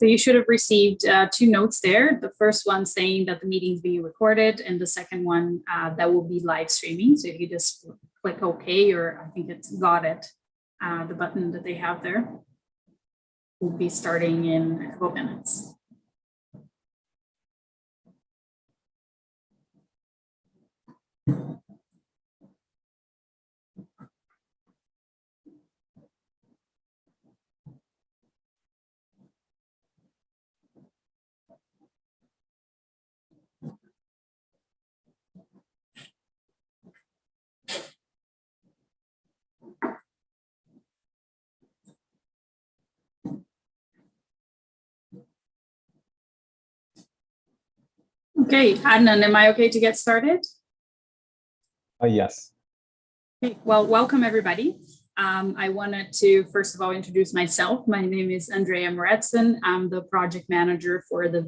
So you should have received two notes there. The first one saying that the meeting is being recorded, and the second one that will be live streaming. So if you just click OK, or I think it's got it, the button that they have there, we'll be starting in a couple minutes. Okay, Adnan, am I okay to get started? Yes. Okay, well, welcome everybody. I wanted to first of all introduce myself. My name is Andrea Moretson. I'm the project manager for the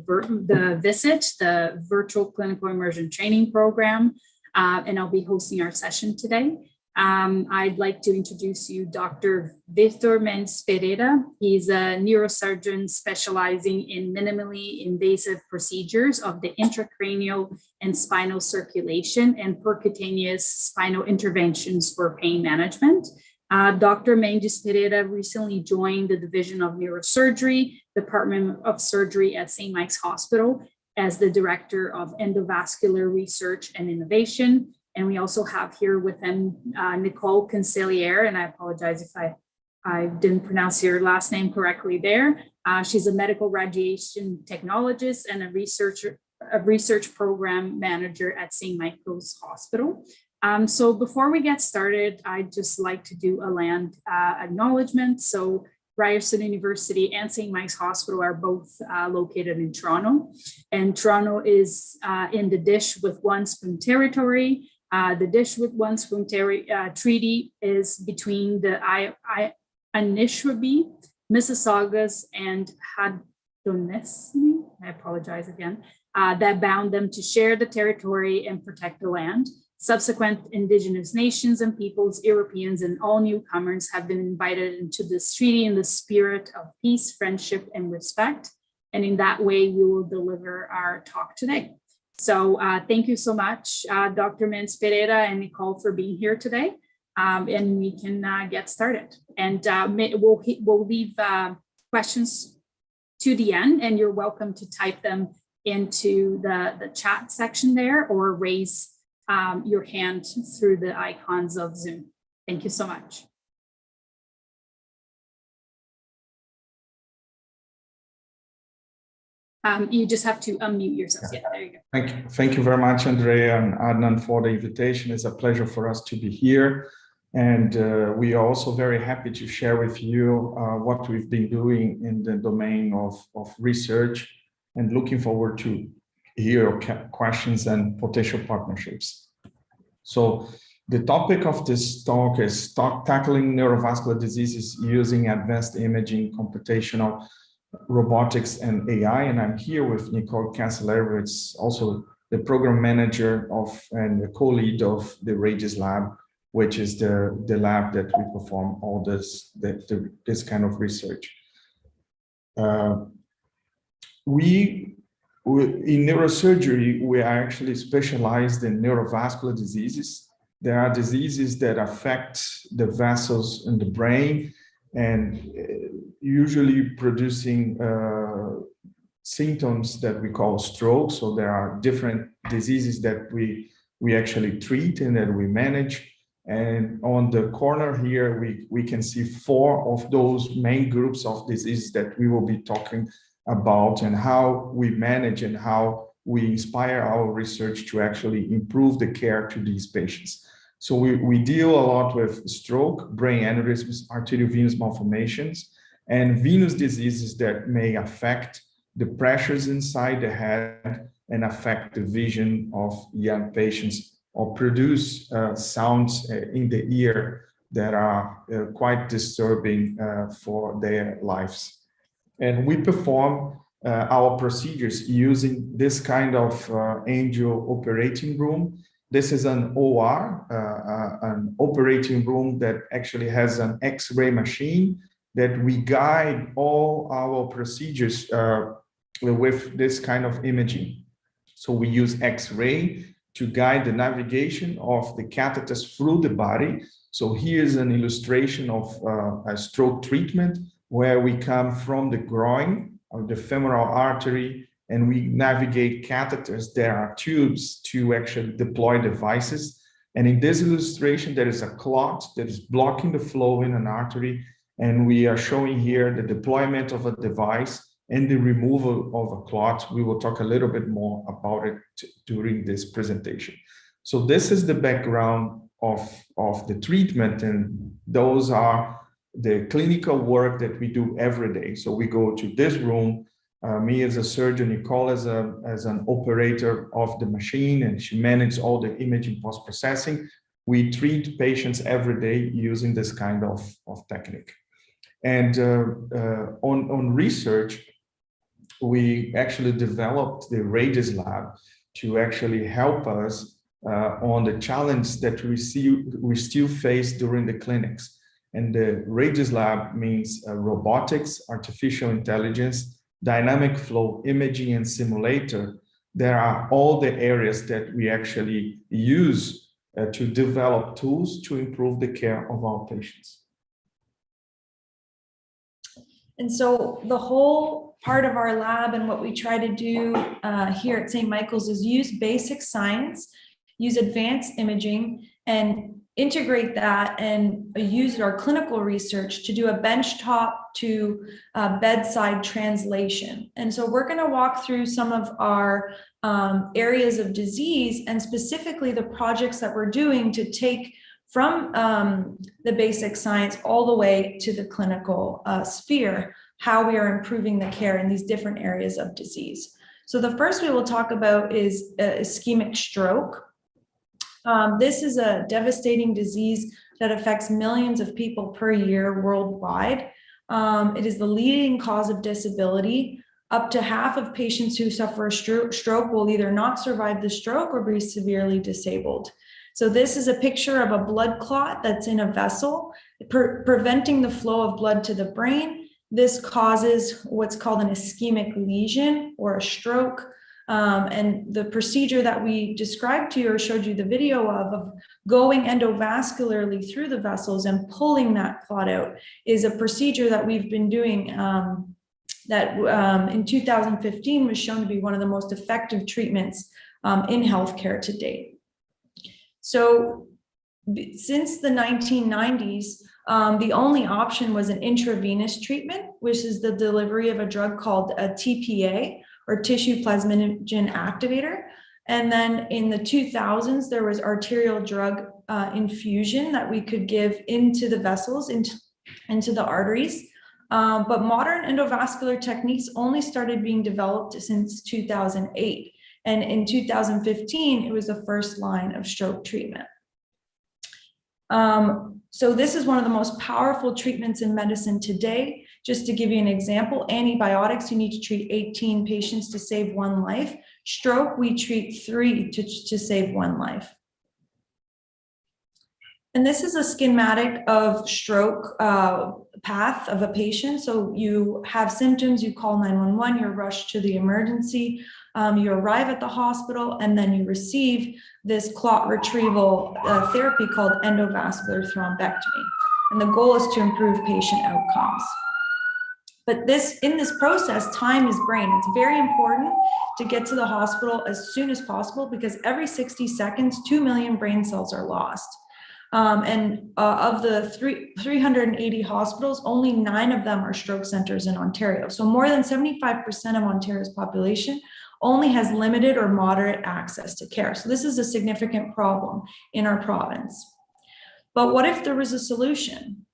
VISIT, the Virtual Clinical Immersion Training Program, and I'll be hosting our session today. I'd like to introduce you Dr. Vitor Mendes Pereira. He's a neurosurgeon specializing in minimally invasive procedures of the intracranial and spinal circulation and percutaneous spinal interventions for pain management. Dr. Mendes Pereira recently joined the Division of Neurosurgery, Department of Surgery at St. Mike's Hospital as the Director of Endovascular Research and Innovation. And we also have here with him Nicole Cancelliere, and I apologize if I didn't pronounce your last name correctly there. She's a medical radiation technologist and a research program manager at St. Michael's Hospital. So before we get started, I'd just like to do a land acknowledgement. So Ryerson University and St. Mike's Hospital are both located in Toronto, and Toronto is in the Dish with One Spoon territory. The Dish with One Spoon treaty is between the Anishinaabe, Mississaugas, and Haudenosaunee, I apologize again, that bound them to share the territory and protect the land. Subsequent Indigenous nations and peoples, Europeans, and all newcomers have been invited into this treaty in the spirit of peace, friendship, and respect. And in that way, we will deliver our talk today. So thank you so much, Dr. Mendes Pereira and Nicole, for being here today. And we can get started. And we'll leave questions to the end, and you're welcome to type them into the chat section there, or raise your hand through the icons of Zoom. Thank you so much. You just have to unmute yourself. Yeah, there you go. Thank you very much, Andrea and Adnan, for the invitation. It's a pleasure for us to be here. And we are also very happy to share with you what we've been doing in the domain of research, and looking forward to hear questions and potential partnerships. So the topic of this talk is tackling neurovascular diseases using advanced imaging, computational, robotics, and AI. And I'm here with Nicole Cancelliere, who is also the program manager and the co-lead of the RAGES lab, which is the lab that we perform all this kind of research. In neurosurgery, we are actually specialized in neurovascular diseases. There are diseases that affect the vessels in the brain, and usually producing symptoms that we call stroke. So there are different diseases that we actually treat and that we manage. And on the corner here, we can see 4 of those main groups of diseases that we will be talking about, and how we manage and how we inspire our research to actually improve the care to these patients. So we deal a lot with stroke, brain aneurysms, arteriovenous malformations, and venous diseases that may affect the pressures inside the head and affect the vision of young patients, or produce sounds in the ear that are quite disturbing for their lives. And we perform our procedures using this kind of angio operating room. This is an OR, an operating room that actually has an X-ray machine that we guide all our procedures with this kind of imaging. So we use X-ray to guide the navigation of the catheters through the body. So here's an illustration of a stroke treatment where we come from the groin or the femoral artery, and we navigate catheters. There are tubes to actually deploy devices. And in this illustration, there is a clot that is blocking the flow in an artery. And we are showing here the deployment of a device and the removal of a clot. We will talk a little bit more about it during this presentation. So this is the background of the treatment, and those are the clinical work that we do every day. So we go to this room, me as a surgeon, Nicole as an operator of the machine, and she manages all the imaging post-processing. We treat patients every day using this kind of technique. And on research, we actually developed the Radius Lab to actually help us on the challenge that we still face during the clinics. And the Radius Lab means robotics, artificial intelligence, dynamic flow imaging, and simulator. There are all the areas that we actually use to develop tools to improve the care of our patients. And so the whole part of our lab and what we try to do here at St. Michael's is use basic science, use advanced imaging, and integrate that and use our clinical research to do a benchtop to bedside translation. And so we're going to walk through some of our areas of disease and specifically the projects that we're doing to take from the basic science all the way to the clinical sphere, how we are improving the care in these different areas of disease. So the first we will talk about is ischemic stroke. This is a devastating disease that affects millions of people per year worldwide. It is the leading cause of disability. Up to half of patients who suffer a stroke will either not survive the stroke or be severely disabled. So this is a picture of a blood clot that's in a vessel, preventing the flow of blood to the brain. This causes what's called an ischemic lesion or a stroke. And the procedure that we described to you or showed you the video of going endovascularly through the vessels and pulling that clot out is a procedure that we've been doing that in 2015 was shown to be one of the most effective treatments in healthcare to date. So since the 1990s, the only option was an intravenous treatment, which is the delivery of a drug called a TPA, or tissue plasminogen activator. And then in the 2000s, there was arterial drug infusion that we could give into the vessels, into the arteries. But modern endovascular techniques only started being developed since 2008. And in 2015, it was the first line of stroke treatment. So this is one of the most powerful treatments in medicine today. Just to give you an example, antibiotics, you need to treat 18 patients to save one life. Stroke, we treat 3 to save one life. And this is a schematic of stroke path of a patient. So you have symptoms, you call 911, you're rushed to the emergency, you arrive at the hospital, and then you receive this clot retrieval therapy called endovascular thrombectomy. And the goal is to improve patient outcomes. But in this process, time is brain. It's very important to get to the hospital as soon as possible because every 60 seconds, 2 million brain cells are lost. Of the 380 hospitals, only 9 of them are stroke centers in Ontario. So more than 75% of Ontario's population only has limited or moderate access to care. So this is a significant problem in our province. But what if there was a solution?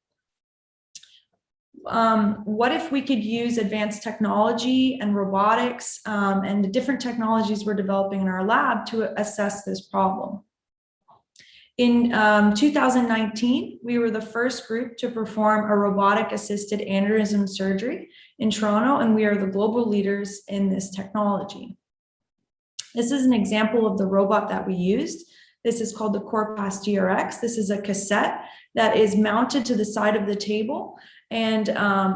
What if we could use advanced technology and robotics and the different technologies we're developing in our lab to assess this problem? In 2019, we were the first group to perform a robotic-assisted aneurysm surgery in Toronto, and we are the global leaders in this technology. This is an example of the robot that we used. This is called the CorePass GRX. This is a cassette that is mounted to the side of the table, and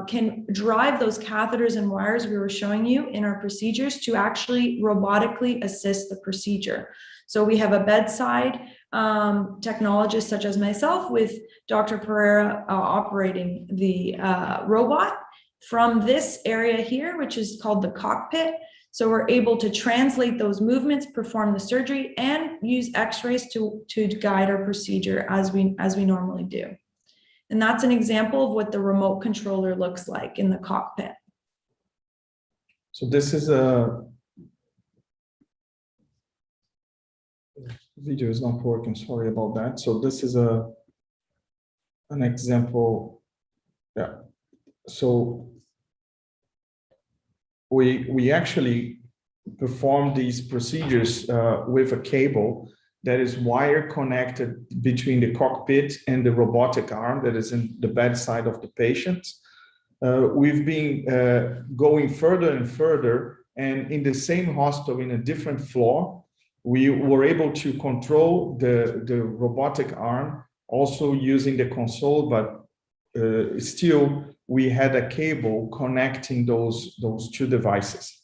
can drive those catheters and wires we were showing you in our procedures to actually robotically assist the procedure. So we have a bedside technologist such as myself with Dr. Pereira operating the robot from this area here, which is called the cockpit. So we're able to translate those movements, perform the surgery, and use x-rays to guide our procedure as we normally do. And that's an example of what the remote controller looks like in the cockpit. So this is a video is not working, sorry about that. So this is an example. Yeah. So we actually perform these procedures with a cable that is wire connected between the cockpit and the robotic arm that is in the bedside of the patient. We've been going further and further, and in the same hospital, in a different floor, we were able to control the robotic arm, also using the console, but still we had a cable connecting those two devices.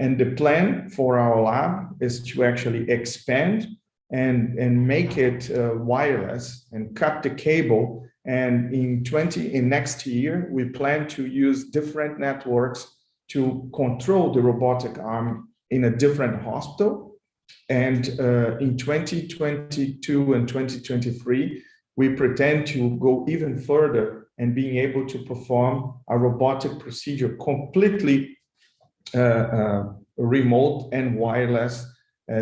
And the plan for our lab is to actually expand and make it wireless and cut the cable. And in next year, we plan to use different networks to control the robotic arm in a different hospital. And in 2022 and 2023, we pretend to go even further and being able to perform a robotic procedure completely remote and wireless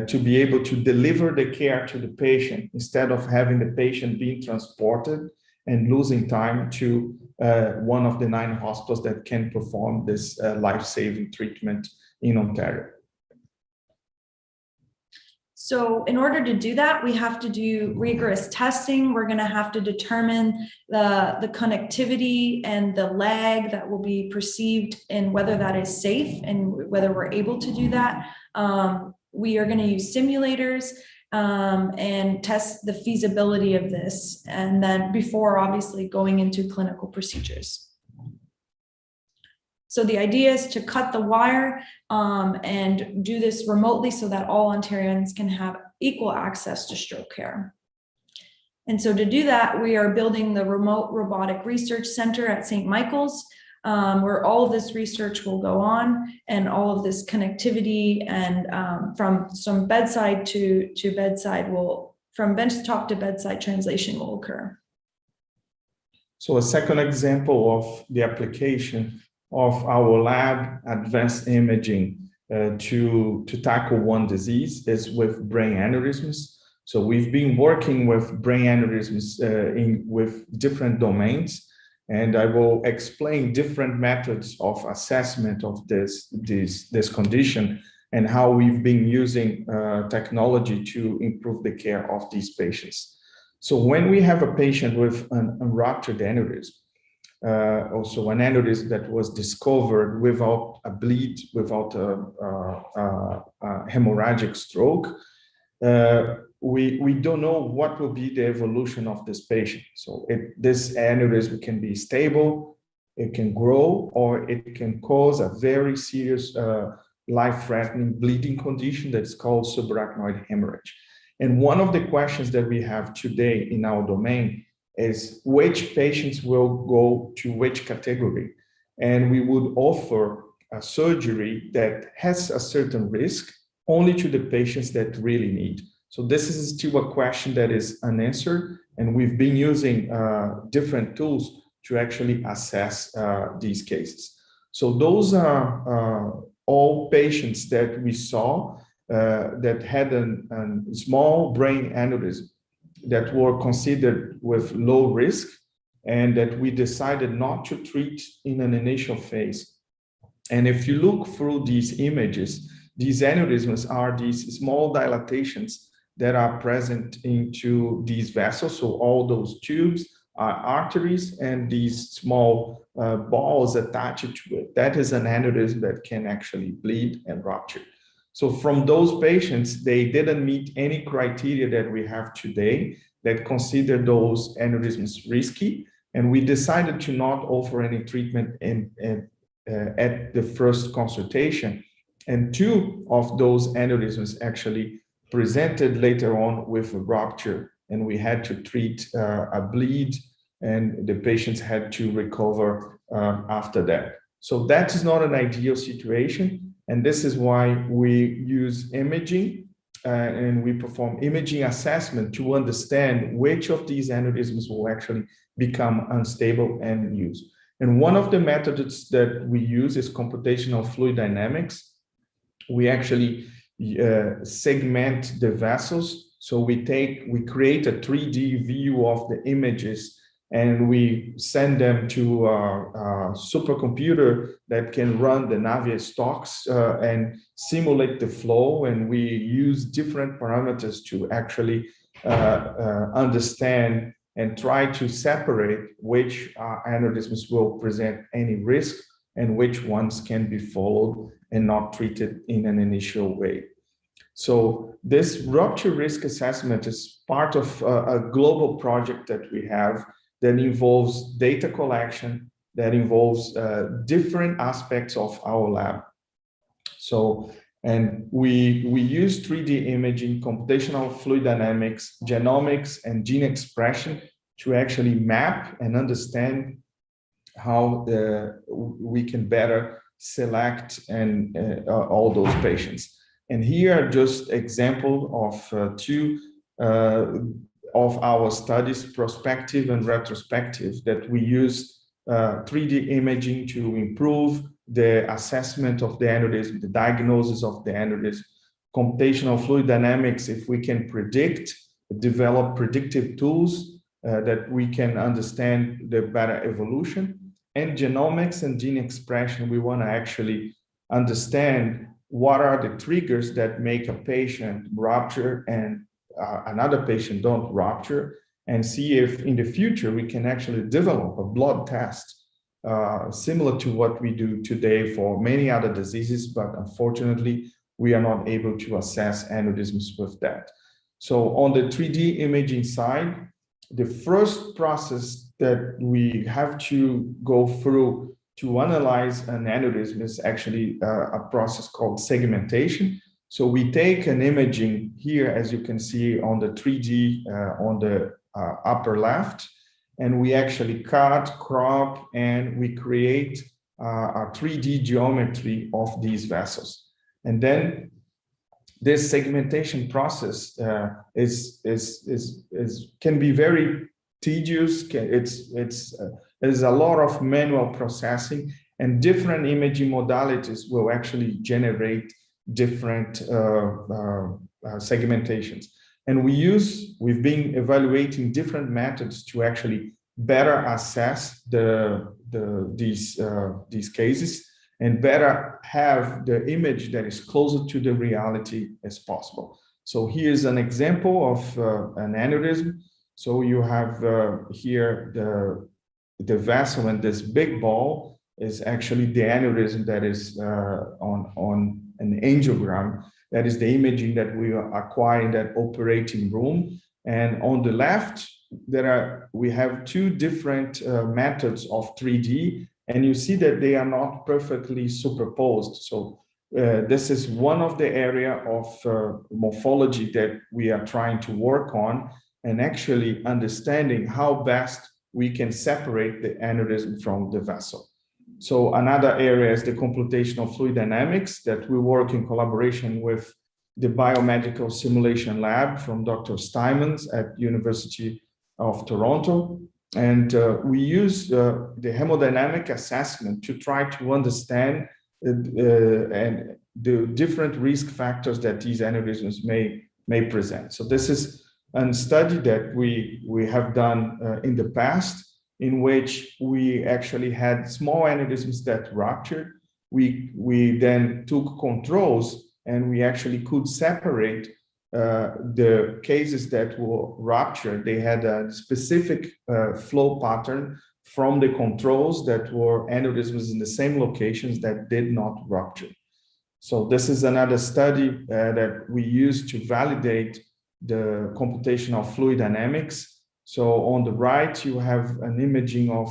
to be able to deliver the care to the patient instead of having the patient being transported and losing time to one of the 9 hospitals that can perform this life-saving treatment in Ontario. So in order to do that, we have to do rigorous testing. We're going to have to determine the connectivity and the lag that will be perceived and whether that is safe and whether we're able to do that. We are going to use simulators and test the feasibility of this, and then before obviously going into clinical procedures. So the idea is to cut the wire and do this remotely so that all Ontarians can have equal access to stroke care. And so to do that, we are building the Remote Robotic Research Center at St. Michael's, where all of this research will go on and all of this connectivity and from some bedside to bedside from benchtop to bedside translation will occur. So a second example of the application of our lab advanced imaging to tackle one disease is with brain aneurysms. So we've been working with brain aneurysms with different domains, and I will explain different methods of assessment of this condition and how we've been using technology to improve the care of these patients. So when we have a patient with an unraptured aneurysm, also an aneurysm that was discovered without a bleed, without a hemorrhagic stroke, we don't know what will be the evolution of this patient. So this aneurysm can be stable, it can grow, or it can cause a very serious life-threatening bleeding condition that's called subarachnoid hemorrhage. And one of the questions that we have today in our domain is which patients will go to which category. And we would offer a surgery that has a certain risk only to the patients that really need. So this is still a question that is unanswered, and we've been using different tools to actually assess these cases. So those are all patients that we saw that had a small brain aneurysm that were considered with low risk and that we decided not to treat in an initial phase. And if you look through these images, these aneurysms are these small dilatations that are present into these vessels. So all those tubes are arteries and these small balls attached to it. That is an aneurysm that can actually bleed and rupture. So from those patients, they didn't meet any criteria that we have today that consider those aneurysms risky. And we decided to not offer any treatment at the first consultation. And 2 of those aneurysms actually presented later on with a rupture, and we had to treat a bleed, and the patients had to recover after that. So that is not an ideal situation, and this is why we use imaging and we perform imaging assessment to understand which of these aneurysms will actually become unstable and use. And one of the methods that we use is computational fluid dynamics. We actually segment the vessels. So we create a 3D view of the images, and we send them to a supercomputer that can run the Navier-Stokes and simulate the flow. And we use different parameters to actually understand and try to separate which aneurysms will present any risk and which ones can be followed and not treated in an initial way. So this rupture risk assessment is part of a global project that we have that involves data collection, that involves different aspects of our lab. So, and we use 3D imaging, computational fluid dynamics, genomics, and gene expression to actually map and understand how we can better select and all those patients. And here are just example of 2 of our studies, prospective and retrospective, that we use 3D imaging to improve the assessment of the aneurysm, the diagnosis of the aneurysm. Computational fluid dynamics, if we can develop predictive tools that we can understand the better evolution. And genomics and gene expression, we want to actually understand what are the triggers that make a patient rupture and another patient don't rupture, and see if in the future we can actually develop a blood test similar to what we do today for many other diseases, but unfortunately we are not able to assess aneurysms with that. So on the 3D imaging side, the first process that we have to go through to analyze an aneurysm is actually a process called segmentation. So we take an imaging here, as you can see on the 3D on the upper left, and we actually cut, crop, and we create a 3D geometry of these vessels. And then this segmentation process can be very tedious. There's a lot of manual processing, and different imaging modalities will actually generate different segmentations. And we've been evaluating different methods to actually better assess these cases and better have the image that is closer to the reality as possible. So here's an example of an aneurysm. So you have here the vessel, and this big ball is actually the aneurysm that is on an angiogram. That is the imaging that we acquire in that operating room. And on the left, we have 2 different methods of 3D, and you see that they are not perfectly superposed. So this is one of the area of morphology that we are trying to work on, and actually understanding how best we can separate the aneurysm from the vessel. So another area is the computational fluid dynamics that we work in collaboration with the Biomedical Simulation Lab from Dr. Stymans at University of Toronto. And we use the hemodynamic assessment to try to understand and the different risk factors that these aneurysms may present. So this is a study that we have done in the past, in which we actually had small aneurysms that ruptured. We then took controls, and we actually could separate the cases that were ruptured. They had a specific flow pattern from the controls that were aneurysms in the same locations that did not rupture. So this is another study that we use to validate the computational fluid dynamics. So on the right, you have an imaging of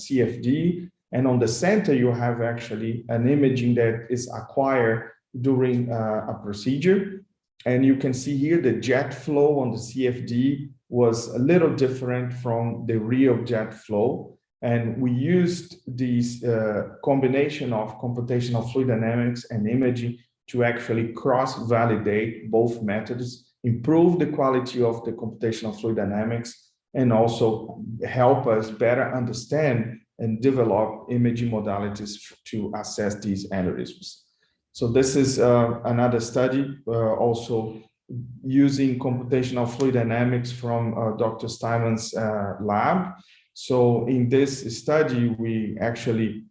CFD, and on the center, you have actually an imaging that is acquired during a procedure. And you can see here the jet flow on the CFD was a little different from the real jet flow. And we used this combination of computational fluid dynamics and imaging to actually cross-validate both methods, improve the quality of the computational fluid dynamics, and also help us better understand and develop imaging modalities to assess these aneurysms. So this is another study also using computational fluid dynamics from Dr. Steinman's lab. So in this study, we actually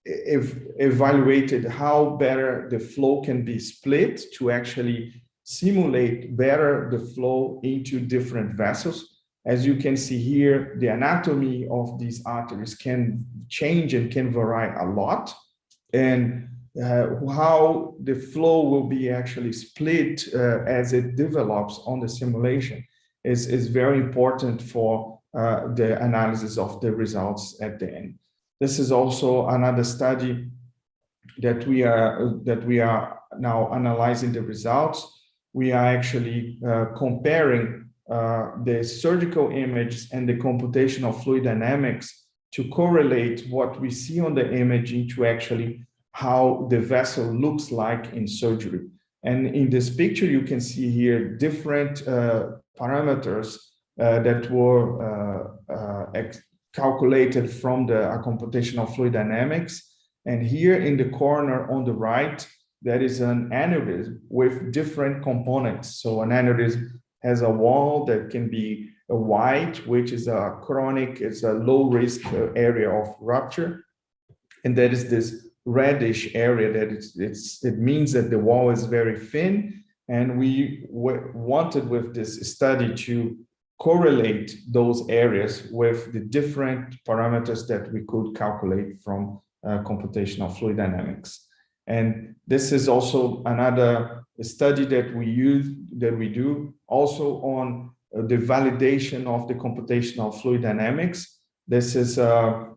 evaluated how better the flow can be split to actually simulate better the flow into different vessels. As you can see here, the anatomy of these arteries can change and can vary a lot. And how the flow will be actually split as it develops on the simulation is very important for the analysis of the results at the end. This is also another study that we are now analyzing the results. We are actually comparing the surgical images and the computational fluid dynamics to correlate what we see on the imaging to actually how the vessel looks like in surgery. And in this picture, you can see here different parameters that were calculated from the computational fluid dynamics. And here in the corner on the right, there is an aneurysm with different components. So an aneurysm has a wall that can be a white, which is a chronic, it's a low risk area of rupture. And there is this reddish area that it means that the wall is very thin. And we wanted with this study to correlate those areas with the different parameters that we could calculate from computational fluid dynamics. And this is also another study that we do also on the validation of the computational fluid dynamics. This is a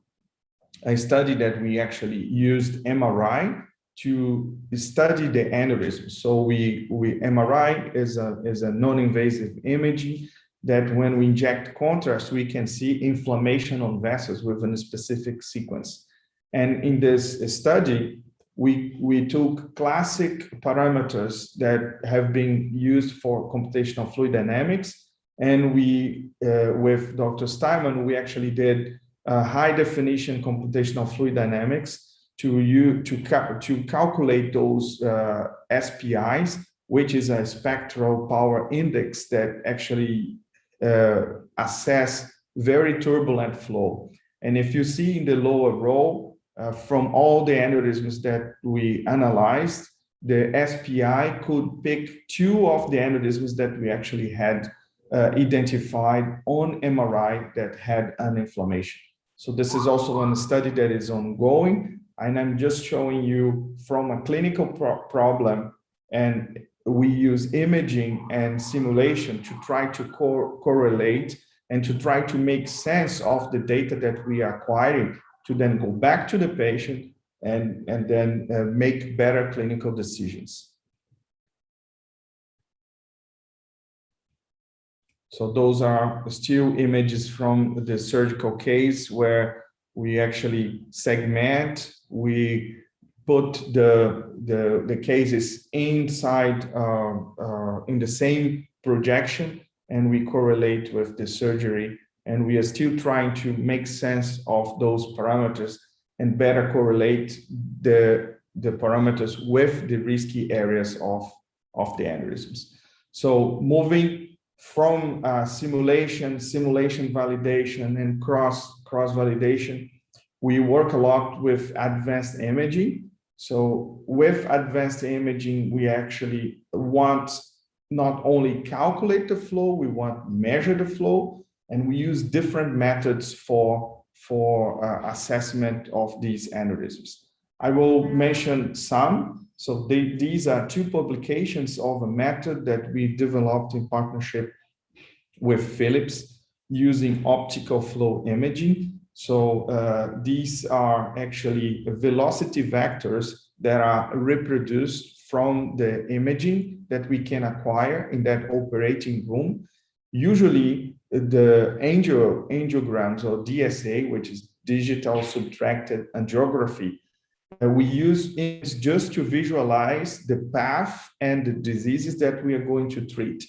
study that we actually used MRI to study the aneurysm. So MRI is a non-invasive imaging that when we inject contrast, we can see inflammation on vessels within a specific sequence. And in this study, we took classic parameters that have been used for computational fluid dynamics. And with Dr. Steinman, we actually did high definition computational fluid dynamics to calculate those SPIs, which is a spectral power index that actually assess very turbulent flow. And if you see in the lower row, from all the aneurysms that we analyzed, the SPI could pick 2 of the aneurysms that we actually had identified on MRI that had an inflammation. So this is also a study that is ongoing, and I'm just showing you from a clinical problem, and we use imaging and simulation to try to correlate and to try to make sense of the data that we are acquiring to then go back to the patient and then make better clinical decisions. So those are still images from the surgical case where we actually segment, we put the cases inside in the same projection, and we correlate with the surgery. And we are still trying to make sense of those parameters and better correlate the parameters with the risky areas of the aneurysms. So moving from simulation validation and cross validation, we work a lot with advanced imaging. So with advanced imaging, we actually want not only calculate the flow, we want measure the flow, and we use different methods for assessment of these aneurysms. I will mention some. So these are 2 publications of a method that we developed in partnership with Philips using optical flow imaging. So these are actually velocity vectors that are reproduced from the imaging that we can acquire in that operating room. Usually the angiograms or DSA, which is digital subtracted angiography, we use it just to visualize the path and the diseases that we are going to treat.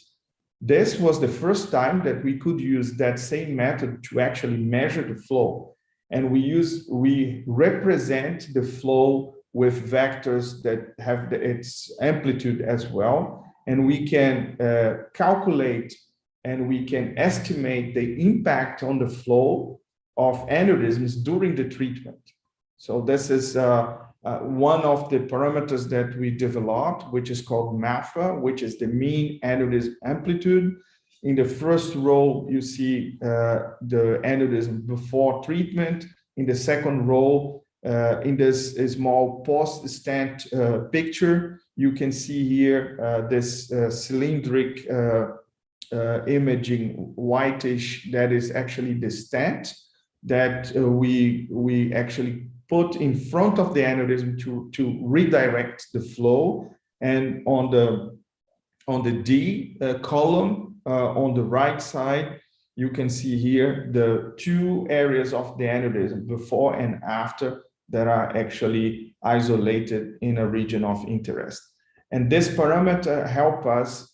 This was the first time that we could use that same method to actually measure the flow. And we represent the flow with vectors that have its amplitude as well. And we can calculate and we can estimate the impact on the flow of aneurysms during the treatment. So this is one of the parameters that we developed, which is called MAFA, which is the mean aneurysm amplitude. In the first row, you see the aneurysm before treatment. In the second row, in this small post-stent picture, you can see here this cylindric imaging whitish that is actually the stent that we actually put in front of the aneurysm to redirect the flow. And on the D column on the right side, you can see here the two areas of the aneurysm before and after that are actually isolated in a region of interest. And this parameter help us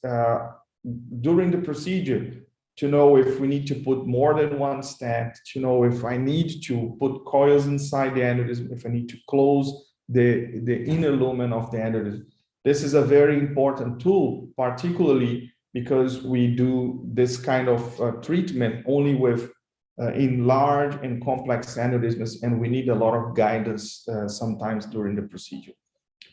during the procedure to know if we need to put more than one stent, to know if I need to put coils inside the aneurysm, if I need to close the inner lumen of the aneurysm. This is a very important tool, particularly because we do this kind of treatment only with in large and complex aneurysms, and we need a lot of guidance sometimes during the procedure.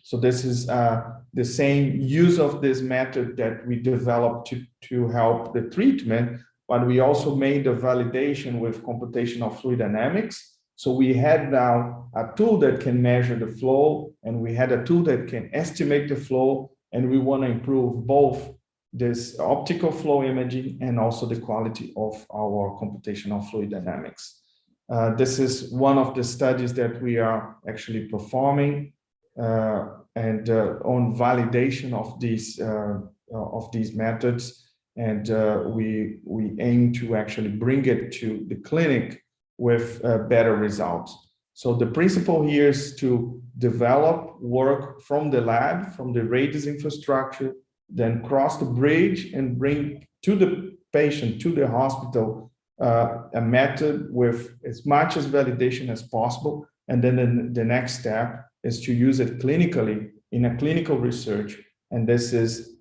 So this is the same use of this method that we developed to help the treatment, but we also made the validation with computational fluid dynamics. So we had now a tool that can measure the flow, and we had a tool that can estimate the flow, and we want to improve both this optical flow imaging and also the quality of our computational fluid dynamics. This is one of the studies that we are actually performing and on validation of these methods, and we aim to actually bring it to the clinic with better results. So the principle here is to develop work from the lab, from the radius infrastructure, then cross the bridge and bring to the patient, to the hospital, a method with as much as validation as possible. And then the next step is to use it clinically in a clinical research. And this is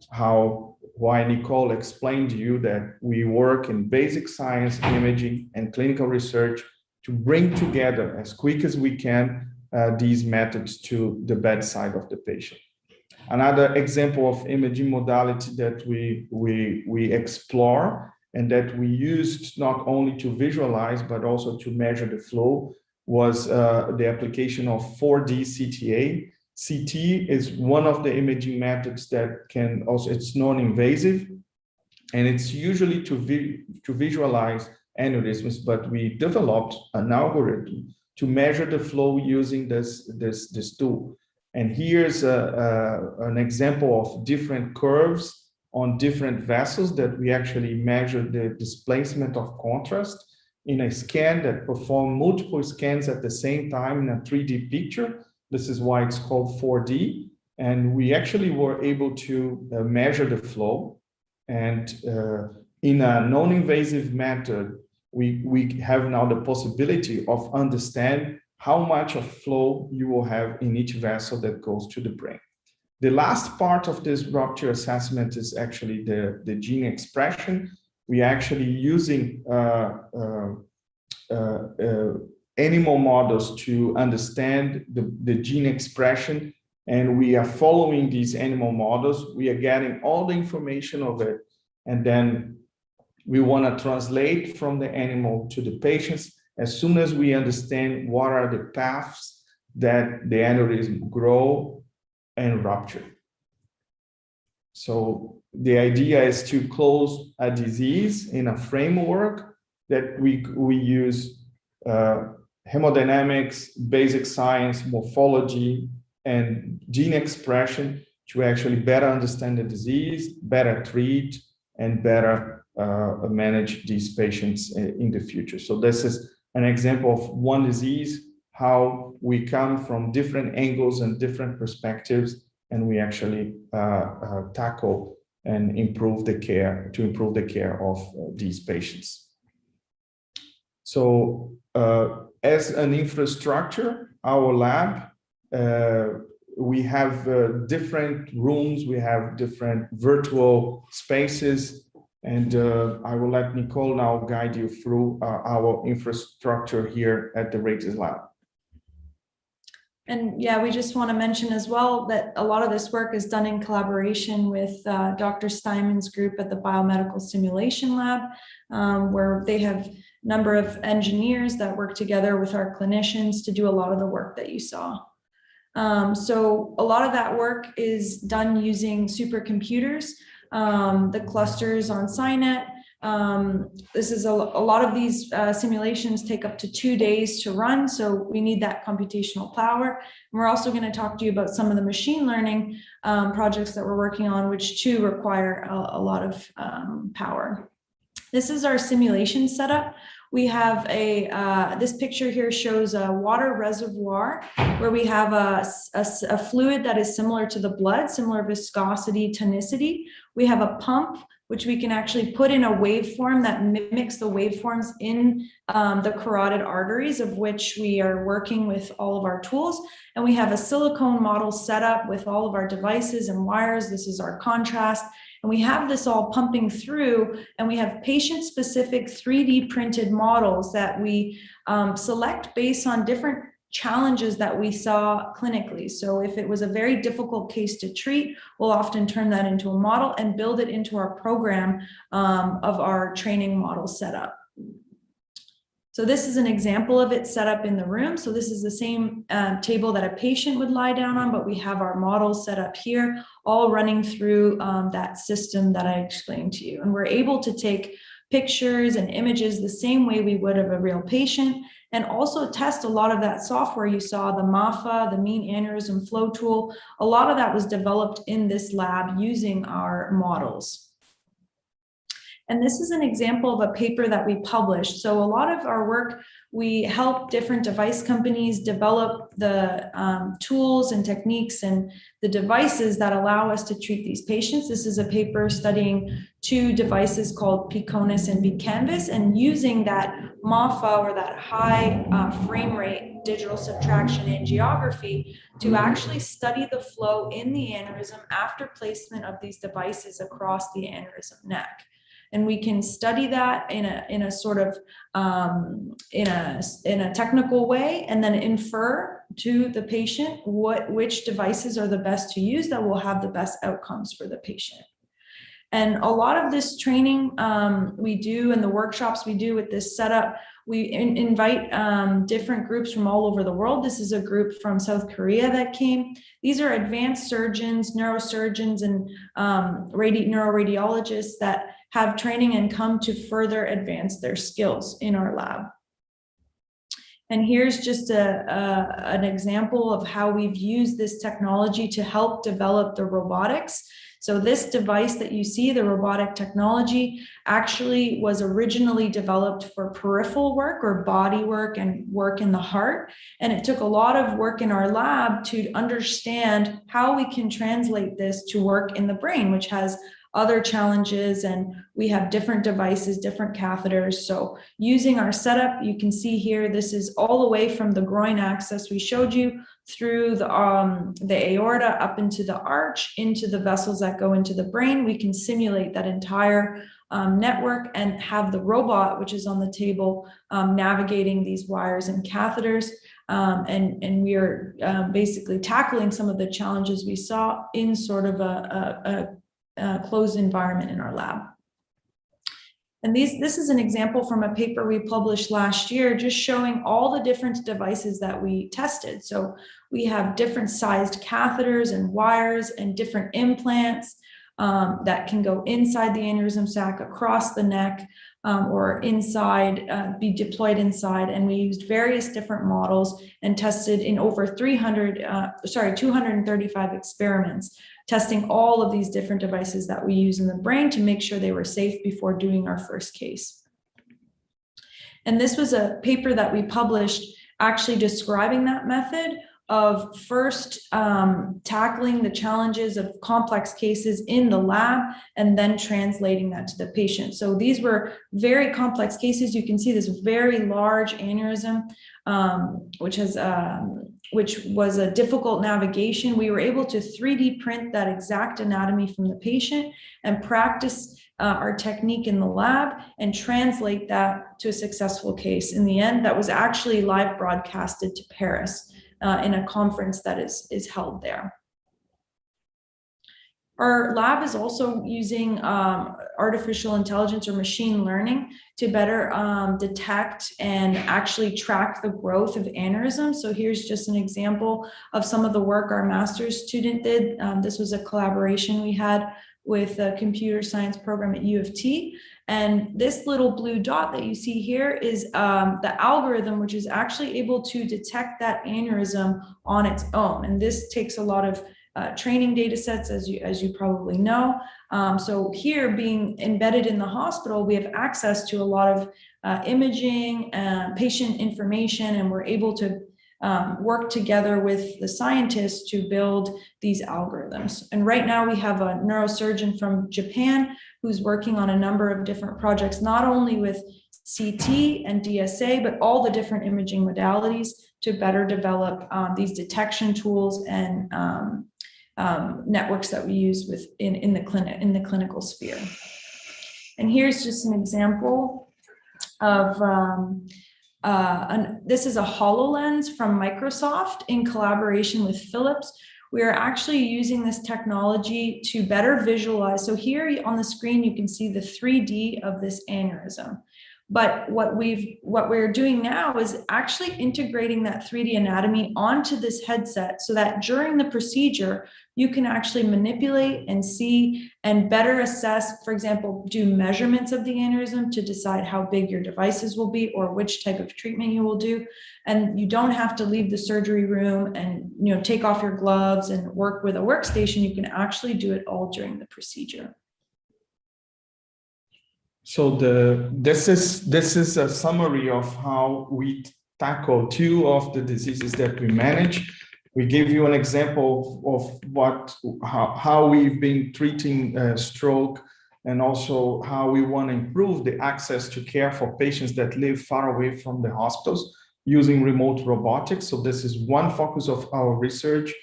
why Nicole explained to you that we work in basic science, imaging, and clinical research to bring together as quick as we can these methods to the bedside of the patient. Another example of imaging modality that we explore and that we used not only to visualize, but also to measure the flow was the application of 4D CTA. CT is one of the imaging methods that can also, it's non-invasive, and it's usually to visualize aneurysms, but we developed an algorithm to measure the flow using this tool. And here's an example of different curves on different vessels that we actually measure the displacement of contrast in a scan that perform multiple scans at the same time in a 3D picture. This is why it's called 4D. And we actually were able to measure the flow. And in a non-invasive method, we have now the possibility of understand how much of flow you will have in each vessel that goes to the brain. The last part of this rupture assessment is actually the gene expression. We are actually using animal models to understand the gene expression, and we are following these animal models. We are getting all the information of it, and then we want to translate from the animal to the patients as soon as we understand what are the paths that the aneurysm grow and rupture. So the idea is to close a disease in a framework that we use hemodynamics, basic science, morphology, and gene expression to actually better understand the disease, better treat, and better manage these patients in the future. So this is an example of one disease, how we come from different angles and different perspectives, and we actually tackle and improve the care of these patients. So as an infrastructure, our lab, we have different rooms, we have different virtual spaces, and I will let Nicole now guide you through our infrastructure here at the Riggs Lab. And yeah, we just want to mention as well that a lot of this work is done in collaboration with Dr. Steinman's group at the Biomedical Simulation Lab, where they have a number of engineers that work together with our clinicians to do a lot of the work that you saw. So a lot of that work is done using supercomputers, the clusters on SciNet. This is a lot of these simulations take up to 2 days to run, so we need that computational power. And we're also going to talk to you about some of the machine learning projects that we're working on, which too require a lot of power. This is our simulation setup. We have this picture here shows a water reservoir where we have a fluid that is similar to the blood, similar viscosity, tonicity. We have a pump, which we can actually put in a waveform that mimics the waveforms in the carotid arteries, of which we are working with all of our tools. And we have a silicone model set up with all of our devices and wires. This is our contrast. And we have this all pumping through, and we have patient-specific 3D printed models that we select based on different challenges that we saw clinically. So if it was a very difficult case to treat, we'll often turn that into a model and build it into our program of our training model setup. So this is an example of it set up in the room. So this is the same table that a patient would lie down on, but we have our models set up here, all running through that system that I explained to you. And we're able to take pictures and images the same way we would of a real patient, and also test a lot of that software you saw, the MAFA, the mean aneurysm flow tool. A lot of that was developed in this lab using our models. And this is an example of a paper that we published. So a lot of our work, we help different device companies develop the tools and techniques and the devices that allow us to treat these patients. This is a paper studying 2 devices called PCONUS and PCANVAS, and using that MAFA, or that high frame rate digital subtraction angiography, to actually study the flow in the aneurysm after placement of these devices across the aneurysm neck. And we can study that in a sort of in a technical way, and then infer to the patient which devices are the best to use that will have the best outcomes for the patient. And a lot of this training we do, and the workshops we do with this setup, we invite different groups from all over the world. This is a group from South Korea that came. These are advanced surgeons, neurosurgeons, and neuroradiologists that have training and come to further advance their skills in our lab. And here's just an example of how we've used this technology to help develop the robotics. So this device that you see, the robotic technology, actually was originally developed for peripheral work or body work and work in the heart. And it took a lot of work in our lab to understand how we can translate this to work in the brain, which has other challenges, and we have different devices, different catheters. So using our setup, you can see here, this is all the way from the groin axis we showed you through the aorta up into the arch, into the vessels that go into the brain. We can simulate that entire network and have the robot, which is on the table, navigating these wires and catheters. And we are basically tackling some of the challenges we saw in sort of a closed environment in our lab. And this is an example from a paper we published last year, just showing all the different devices that we tested. So we have different sized catheters and wires and different implants. that can go inside the aneurysm sac, across the neck, or inside, be deployed inside. And we used various different models and tested in over 235 experiments, testing all of these different devices that we use in the brain to make sure they were safe before doing our first case. And this was a paper that we published actually describing that method of first tackling the challenges of complex cases in the lab and then translating that to the patient. So these were very complex cases. You can see this very large aneurysm, which was a difficult navigation. We were able to 3D print that exact anatomy from the patient and practice our technique in the lab and translate that to a successful case. In the end, that was actually live broadcasted to Paris in a conference that is held there. Our lab is also using artificial intelligence or machine learning to better detect and actually track the growth of aneurysms. So here's just an example of some of the work our master's student did. This was a collaboration we had with a computer science program at U of T. And this little blue dot that you see here is the algorithm, which is actually able to detect that aneurysm on its own. And this takes a lot of training data sets, as you probably know. So here, being embedded in the hospital, we have access to a lot of imaging, patient information, and we're able to work together with the scientists to build these algorithms. And right now we have a neurosurgeon from Japan who's working on a number of different projects, not only with CT and DSA, but all the different imaging modalities to better develop these detection tools and networks that we use in the clinical sphere. And here's just an example of this is a HoloLens from Microsoft in collaboration with Philips. We are actually using this technology to better visualize. So here on the screen, you can see the 3D of this aneurysm. But what we're doing now is actually integrating that 3D anatomy onto this headset so that during the procedure, you can actually manipulate and see and better assess, for example, do measurements of the aneurysm to decide how big your devices will be or which type of treatment you will do. And you don't have to leave the surgery room and take off your gloves and work with a workstation. You can actually do it all during the procedure. So this is a summary of how we tackle two of the diseases that we manage. We gave you an example of how we've been treating stroke, and also how we want to improve the access to care for patients that live far away from the hospitals using remote robotics. So this is one focus of our research.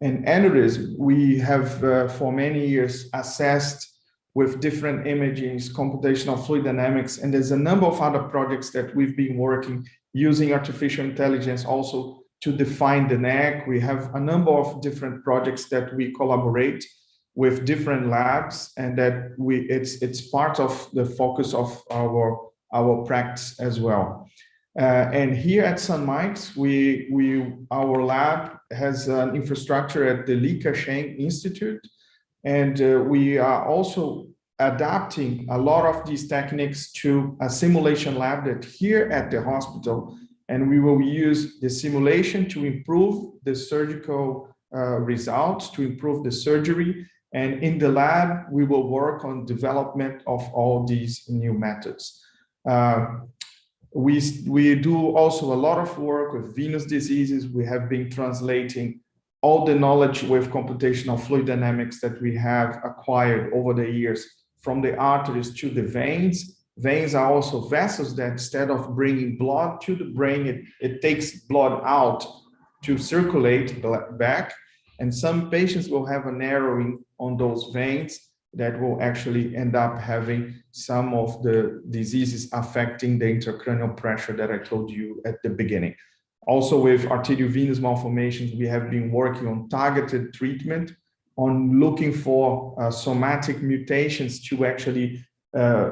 And aneurysm, we have for many years assessed with different imagings, computational fluid dynamics, and there's a number of other projects that we've been working using artificial intelligence also to define the neck. We have a number of different projects that we collaborate with different labs, and that it's part of the focus of our practice as well. And here at St. Mike's, our lab has an infrastructure at the Li Ka-shing Institute. And we are also adapting a lot of these techniques to a simulation lab that here at the hospital, and we will use the simulation to improve the surgical results, to improve the surgery. And in the lab, we will work on development of all these new methods. We do also a lot of work with venous diseases. We have been translating all the knowledge with computational fluid dynamics that we have acquired over the years from the arteries to the veins. Veins are also vessels that instead of bringing blood to the brain, it takes blood out to circulate back. And some patients will have a narrowing on those veins that will actually end up having some of the diseases affecting the intracranial pressure that I told you at the beginning. Also with arteriovenous malformations, we have been working on targeted treatment, on looking for somatic mutations to actually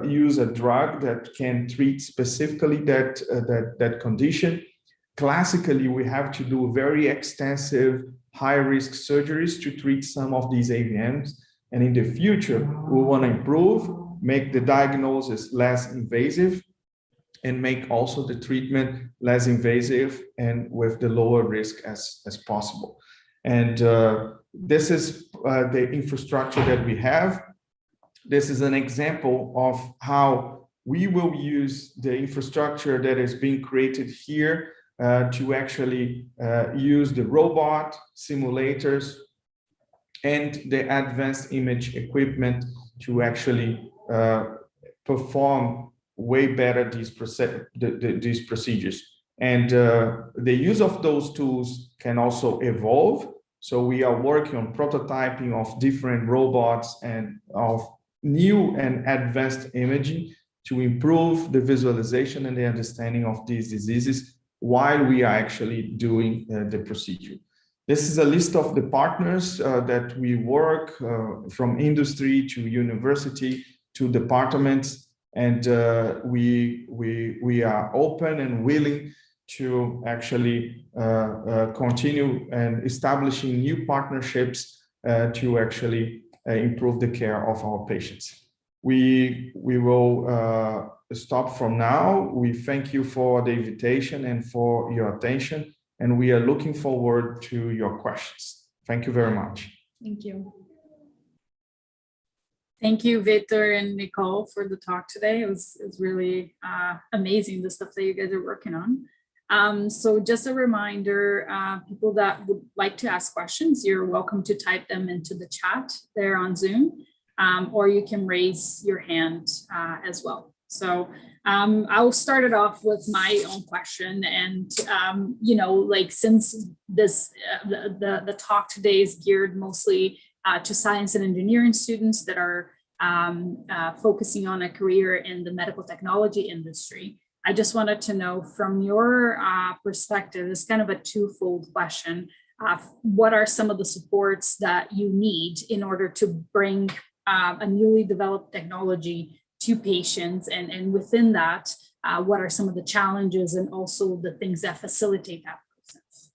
use a drug that can treat specifically that condition. Classically, we have to do very extensive high-risk surgeries to treat some of these AVMs. And in the future, we want to improve, make the diagnosis less invasive, and make also the treatment less invasive and with the lower risk as possible. And this is the infrastructure that we have. This is an example of how we will use the infrastructure that is being created here to actually use the robot simulators and the advanced image equipment to actually perform way better these procedures. And the use of those tools can also evolve. So we are working on prototyping of different robots and of new and advanced imaging to improve the visualization and the understanding of these diseases while we are actually doing the procedure. This is a list of the partners that we work from industry to university to departments, and we are open and willing to actually continue and establishing new partnerships to actually improve the care of our patients. We will stop from now. We thank you for the invitation and for your attention, and we are looking forward to your questions. Thank you very much. Thank you. Thank you, Vitor and Nicole, for the talk today. It was really amazing, the stuff that you guys are working on. So just a reminder, people that would like to ask questions, you're welcome to type them into the chat there on Zoom, or you can raise your hand as well. So I'll start it off with my own question. And, you know, like since this, the talk today is geared mostly to science and engineering students that are focusing on a career in the medical technology industry, I just wanted to know from your perspective, it's kind of a twofold question. What are some of the supports that you need in order to bring a newly developed technology to patients? And within that, what are some of the challenges and also the things that facilitate that process?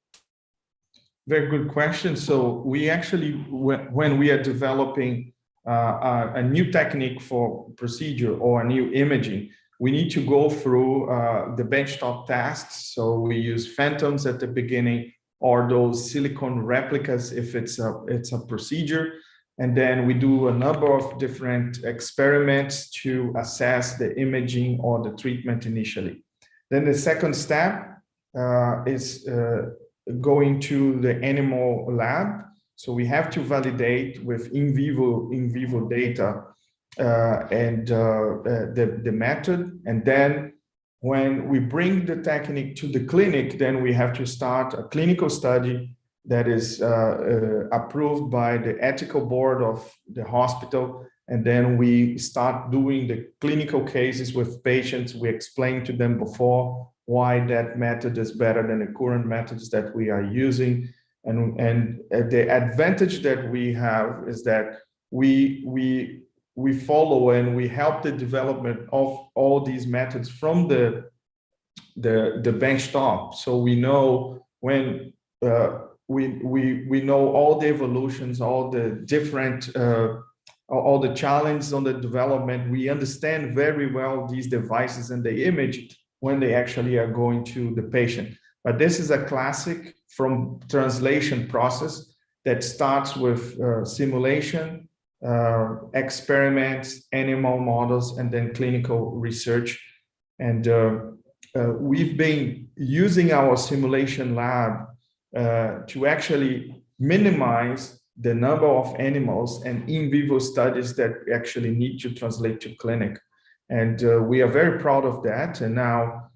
Very good question. So we actually, when we are developing a new technique for procedure or a new imaging, we need to go through the benchtop tests. So we use phantoms at the beginning, or those silicone replicas if it's a procedure. And then we do a number of different experiments to assess the imaging or the treatment initially. Then the second step is going to the animal lab. So we have to validate with in vivo data and the method. And then when we bring the technique to the clinic, then we have to start a clinical study that is approved by the ethical board of the hospital. And then we start doing the clinical cases with patients. We explain to them before why that method is better than the current methods that we are using. And the advantage that we have is that we follow and we help the development of all these methods from the bench top. So we know when we know all the evolutions, all the different, all the challenges on the development. We understand very well these devices and the image when they actually are going to the patient. But this is a classic from translation process that starts with simulation, experiments, animal models, and then clinical research. And we've been using our simulation lab to actually minimize the number of animals and in vivo studies that we actually need to translate to clinic. And we are very proud of that. And now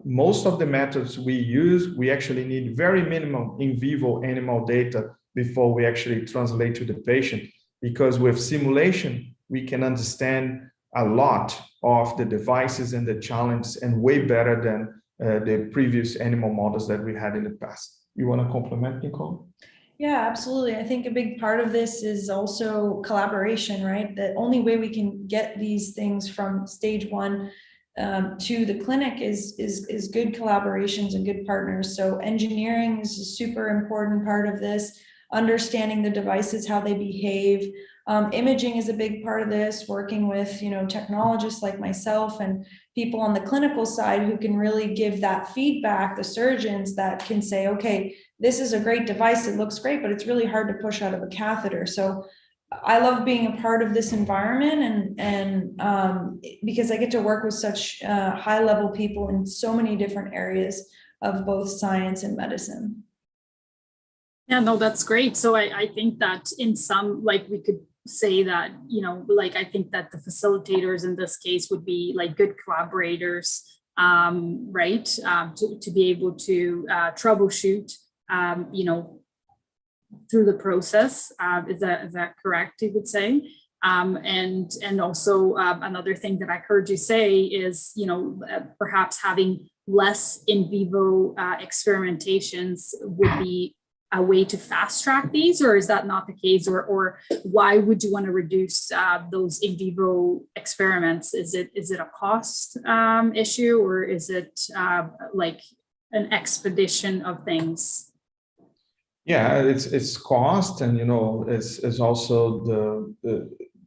most of the methods we use, we actually need very minimum in vivo animal data before we actually translate to the patient. Because with simulation, we can understand a lot of the devices and the challenges and way better than the previous animal models that we had in the past. You want to complement, Nicole? Yeah, absolutely. I think a big part of this is also collaboration, right? The only way we can get these things from stage one to the clinic is good collaborations and good partners. So engineering is a super important part of this, understanding the devices, how they behave, Imaging is a big part of this, working with, technologists like myself and people on the clinical side who can really give that feedback, the surgeons that can say, okay, this is a great device, it looks great, but it's really hard to push out of a catheter. So I love being a part of this environment and because I get to work with such high level people in so many different areas of both science and medicine. Yeah, no, that's great. So I think that in some, like we could say that, I think that the facilitators in this case would be like good collaborators, right? To be able to troubleshoot, through the process. Is that correct, you would say? And also another thing that I heard you say is, perhaps having less in vivo experimentations would be a way to fast track these, or is that not the case? Or why would you want to reduce those in vivo experiments? Is it a cost issue, or is it like an expedition of things? Yeah, it's cost, and it's also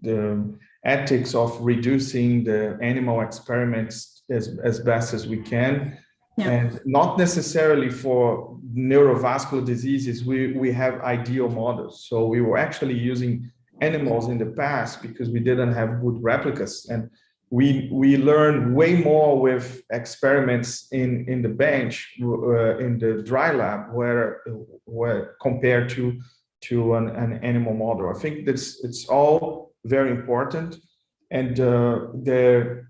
the ethics of reducing the animal experiments as best as we can. Yeah. And not necessarily for neurovascular diseases, we have ideal models. So we were actually using animals in the past because we didn't have good replicas. And we learned way more with experiments in the bench, in the dry lab, where compared to an animal model. I think it's all very important. And the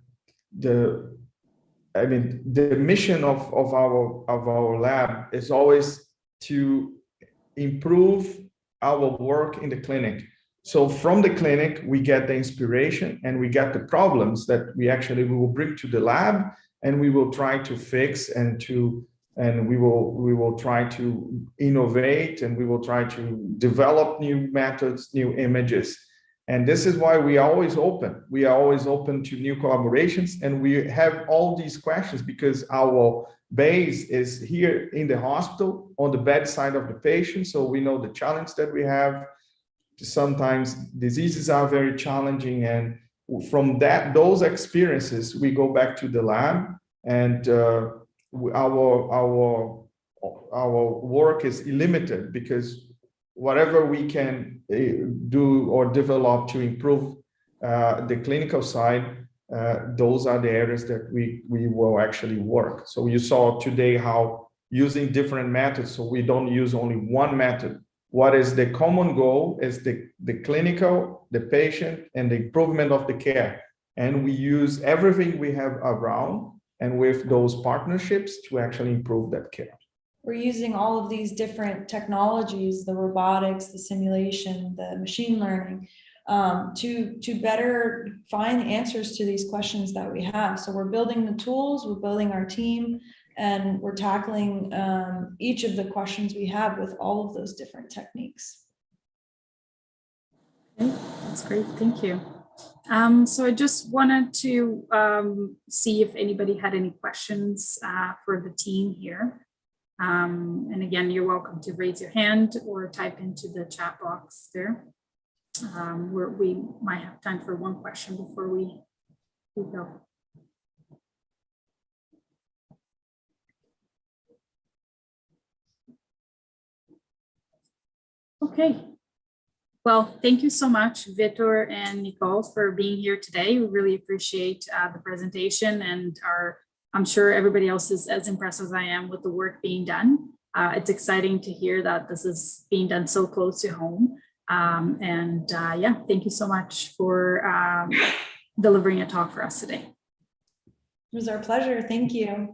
mission of our lab is always to improve our work in the clinic. So from the clinic, we get the inspiration and we get the problems that we will bring to the lab, and we will try to fix and we will try to innovate, and we will try to develop new methods, new images. And this is why we are always open. We are always open to new collaborations, and we have all these questions because our base is here in the hospital on the bedside of the patient. So we know the challenge that we have. Sometimes diseases are very challenging, and from those experiences, we go back to the lab, and our work is limited because whatever we can do or develop to improve the clinical side, those are the areas that we will actually work. So you saw today how using different methods, so we don't use only one method. What is the common goal is the clinical, the patient, and the improvement of the care. And we use everything we have around and with those partnerships to actually improve that care. We're using all of these different technologies, the robotics, the simulation, the machine learning, to better find the answers to these questions that we have. So we're building the tools, we're building our team, and we're tackling each of the questions we have with all of those different techniques. Okay, that's great, thank you. So I just wanted to see if anybody had any questions for the team here. And again, you're welcome to raise your hand or type into the chat box there. We might have time for one question before we go. Okay. Well, thank you so much, Vitor and Nicole, for being here today. We really appreciate the presentation, and I'm sure everybody else is as impressed as I am with the work being done. It's exciting to hear that this is being done so close to home. Yeah, thank you so much for delivering a talk for us today. It was our pleasure. Thank you.